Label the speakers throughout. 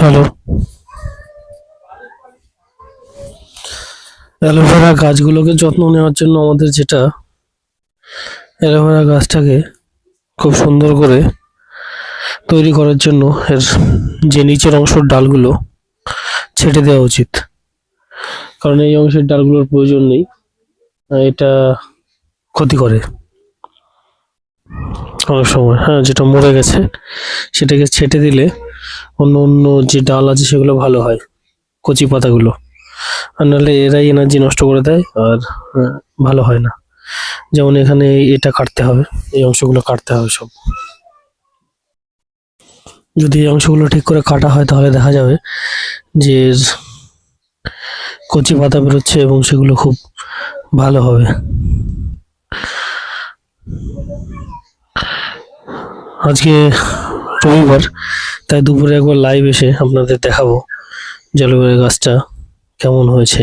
Speaker 1: Hello. Aloe vera গাছগুলোকে যত্ন নেওয়ার জন্য আমাদের যেটা, অ্যালোভেরা গাছটাকে খুব সুন্দর করে তৈরি করার জন্য এর যে নিচের অংশের ডালগুলো ছেঁটে দেওয়া উচিত, কারণ এই অংশের ডালগুলোর প্রয়োজন নেই। এটা ক্ষতি করে অনেক সময়। যেটা মরে গেছে সেটাকে ছেঁটে দিলে অন্য অন্য যে ডাল আছে সেগুলো ভালো হয়, কচি পাতাগুলো। আর নাহলে এরাই এনার্জি নষ্ট করে দেয় আর ভালো হয় না। যেমন এখানে এটা কাটতে হবে, এই অংশগুলো কাটতে হবে সব। যদি এই অংশগুলো ঠিক করে কাটা হয় তাহলে দেখা যাবে যে কচি পাতা বেরোচ্ছে এবং সেগুলো খুব ভালো হবে। আজকে রবিবার, তাই দুপুরে একবার লাইভ এসে আপনাদের দেখাবো যে অ্যালোভেরা গাছটা কেমন হয়েছে,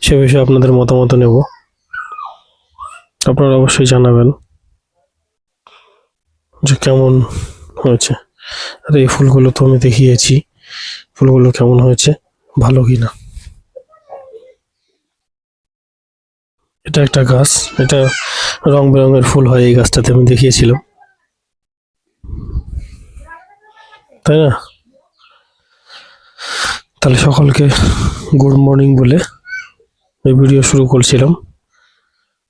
Speaker 1: সে বিষয়ে আপনাদের মতামত নেব। আপনারা অবশ্যই জানাবেন যে কেমন হয়েছে। আর এই ফুলগুলো তো আমি দেখিয়েছি, ফুলগুলো কেমন হয়েছে, ভালো কিনা। এটা একটা গাছ, এটা রং বেরঙের ফুল হয় এই গাছটাতে, আমি দেখিয়েছিলাম, তাই না? তাহলে সকলকে গুড মর্নিং বলে এই ভিডিও শুরু করছিলাম।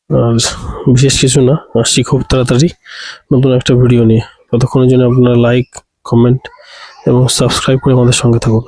Speaker 1: আর বিশেষ কিছু না, আসছি খুব তাড়াতাড়ি নতুন একটা ভিডিও নিয়ে। ততক্ষণের জন্য আপনারা লাইক, কমেন্ট এবং সাবস্ক্রাইব করে আমাদের সঙ্গে থাকুন।